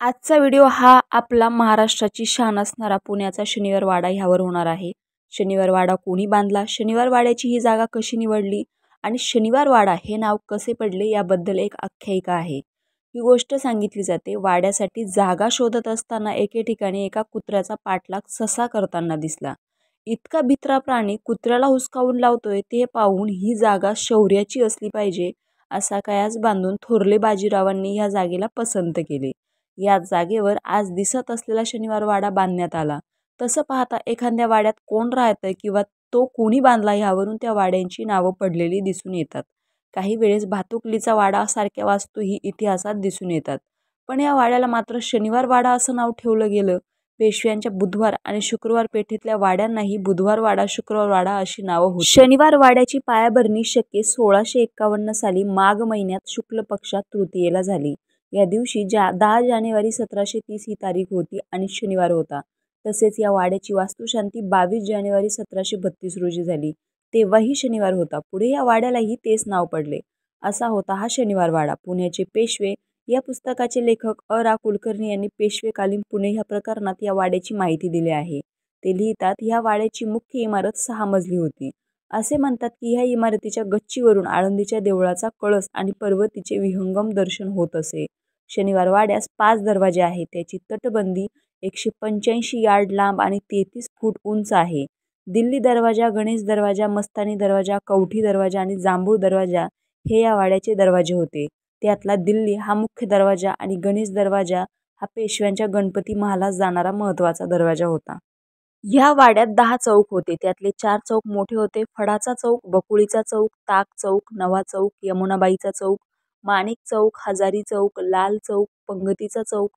आजचा व्हिडिओ हा आपला महाराष्ट्राची शान असणारा पुण्याचा शनिवार वाडा ह्यावर होणार आहे। शनिवार वाडा कोणी बांधला, शनिवार वाड्याची ही जागा कशी निवडली आणि शनिवार वाडा हे नाव कसे पडले याबद्दल एक आख्यायिका आहे। ही गोष्ट सांगितली जाते वाड्यासाठी जागा शोधत असताना एके ठिकाणी एका कुत्र्याचा पाठलाग ससा करताना दिसला। इतका भित्रा प्राणी कुत्र्याला हुसकावून लावतोय ते पाहून ही जागा शौर्याची असली पाहिजे असा कयास बांधून थोरले बाजीरावांनी ह्या जागेला पसंत केले। या जागेवर आज दिसत असलेला शनिवार वाडा बांधण्यात आला। तसं पाहता एखाद्या वाड्यात कोण राहतंय किंवा तो कोणी बांधला यावरून त्या वाड्यांची नावं पडलेली दिसून येतात। काही वेळेस भातुकलीचा वाडा सारख्या वास्तूही इतिहासात दिसून येतात, पण या वाड्याला मात्र शनिवार वाडा असं नाव ठेवलं गेलं। पेशव्यांच्या बुधवार आणि शुक्रवार पेठेतल्या वाड्यांनाही बुधवार वाडा, शुक्रवार वाडा अशी नावं होती। शनिवार वाड्याची पायाभरणी शके 1651 साली माघ महिन्यात शुक्ल पक्षात तृतीयेला झाली। या दिवशी 10 जानेवारी 1730 ही तारीख होती आणि शनिवार होता। तसेच या वाड्याची वास्तुशांती 22 जानेवारी 1732 रोजी झाली, तेव्हाही शनिवार होता। पुढे या वाड्यालाही तेच नाव पडले। असा होता हा शनिवार वाडा। पुण्याचे पेशवे या पुस्तकाचे लेखक रा कुलकर्णी यांनी पेशवेकालीन पुणे ह्या प्रकरणात या वाड्याची माहिती दिली आहे। ते लिहितात, ह्या वाड्याची मुख्य इमारत 6 मजली होती। असे म्हणतात की ह्या इमारतीच्या गच्चीवरून आळंदीच्या देवळाचा कळस आणि पर्वतीचे विहंगम दर्शन होत असे। शनिवार वाड्यास 5 दरवाजे आहेत। त्याची तटबंदी 185 यार्ड लांब आणि 33 फूट उंच आहे। दिल्ली दरवाजा, गणेश दरवाजा, मस्तानी दरवाजा, कवठी दरवाजा आणि जांभूळ दरवाजा हे या वाड्याचे दरवाजे होते। त्यातला दिल्ली हा मुख्य दरवाजा आणि गणेश दरवाजा हा पेशव्यांच्या गणपती महालास जाणारा महत्त्वाचा दरवाजा होता। ह्या वाड्यात 10 चौक होते। त्यातले 4 चौक मोठे होते। फडाचा चौक, बकुळीचा चौक, ताक चौक, नवा चौक, यमुनाबाईचा चौक, माणिक चौक, हजारी चौक, लाल चौक, पंगतीचा चौक,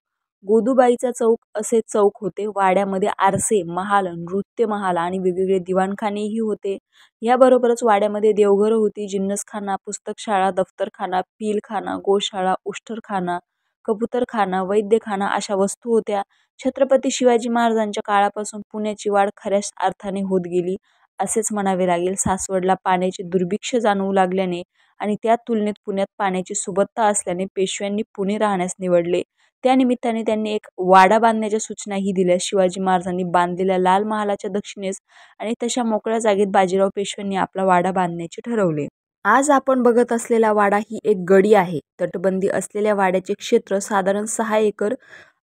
गोदूबाईचा चौक असे चौक होते। वाड्यामध्ये आरसे, महाल, नृत्य महाल आणि वेगवेगळे दिवाणखानेही होते। याबरोबरच वाड्यामध्ये देवघर होती, जिन्नसखाना, पुस्तकशाळा, दफ्तरखाना, पीलखाना, गोशाळा, उष्टरखाना, कबूतरखाना, वैद्यखाना अशा वस्तू होत्या। छत्रपती शिवाजी महाराजांच्या काळापासून पुण्याची वाढ खऱ्याच अर्थाने होत गेली असेच म्हणावे लागेल। सासवडला पाण्याचे दुर्भिक्ष्य जाणवू लागल्याने आणि त्या तुलनेत पुण्यात पाण्याची सुबत्ता असल्याने पेशव्यांनी पुणे राहण्यास निवडले। त्यानिमित्ताने त्यांनी एक वाडा बांधण्याच्या सूचनाही दिल्या। शिवाजी महाराजांनी बांधलेल्या लाल महालाच्या दक्षिणेस आणि तशा मोकळ्या जागेत बाजीराव पेशव्यांनी आपला वाडा बांधण्याचे ठरवले। आज आपण बघत असलेला वाडा ही एक गडी आहे। तटबंदी असलेल्या वाड्याचे क्षेत्र साधारण 6 एकर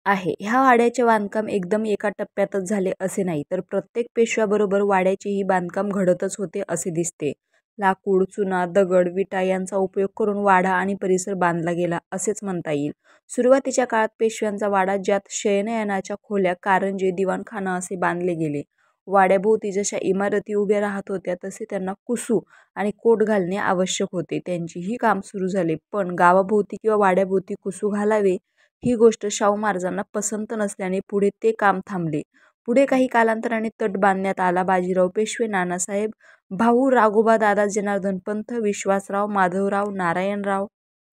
आहे। ह्या वाड्याचे बांधकाम एकदम एका टप्प्यातच झाले असे नाही, तर प्रत्येक पेशव्याबरोबर वाड्याचेही बांधकाम घडतच होते असे दिसते। लाकूड, चुना, दगड, विटा यांचा उपयोग करून वाडा आणि परिसर बांधला गेला असेच म्हणता येईल। सुरुवातीच्या काळात पेशव्यांचा वाडा, ज्यात शयनयानाच्या खोल्या, कारंजे, दिवाणखाना असे बांधले गेले। वाड्याभोवती जशा इमारती उभ्या राहत होत्या तसे त्यांना कुसू आणि कोट घालणे आवश्यक होते। त्यांचेही काम सुरू झाले, पण गावाभोवती किंवा वाड्याभोवती कुसू घालावे ही गोष्ट शाहू महाराजांना पसंत नसल्याने पुढे ते काम थांबले। पुढे काही कालांतराने तट बांधण्यात आला। बाजीराव पेशवे, नानासाहेब, भाऊ राघोबा, दादा जनार्दन पंत, विश्वासराव, माधवराव, नारायणराव,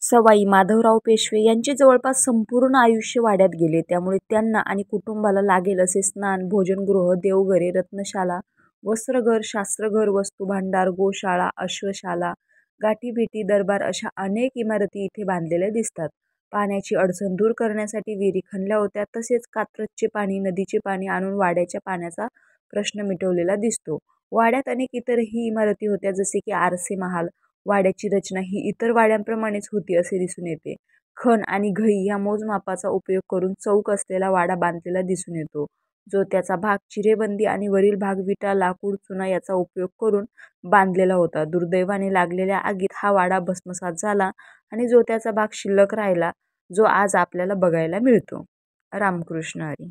सवाई माधवराव पेशवे यांचे जवळपास संपूर्ण आयुष्य वाड्यात गेले। त्यामुळे त्यांना आणि कुटुंबाला लागेल असे स्नान, भोजनगृह, देवघरे, रत्नशाला, वस्त्रघर, शास्त्रघर, वस्तुभांडार, गोशाळा, अश्वशाला, गाठीभेटी, दरबार अशा अनेक इमारती इथे बांधलेल्या दिसतात। पाण्याची अडचण दूर करण्यासाठी विहिरी खणल्या होत्या। तसेच कात्रजचे पाणी, नदीचे पाणी आणून वाड्याच्या पाण्याचा प्रश्न मिटवलेला दिसतो। वाड्यात अनेक इतरही इमारती होत्या, जसे की आरसे महाल। वाड्याची रचना ही इतर वाड्यांप्रमाणेच होती असे दिसून येते। खण आणि घई ह्या मोजमापाचा उपयोग करून चौक असलेला वाडा बांधलेला दिसून येतो, जो त्याचा भाग चिरेबंदी आणि वरील भाग विटा, लाकूड, चुना याचा उपयोग करून बांधलेला होता। दुर्दैवाने लागलेल्या आगीत हा वाडा भस्मसात झाला आणि जो त्याचा भाग शिल्लक राहिला, जो आज आपल्याला बघायला मिळतो। रामकृष्ण हरी।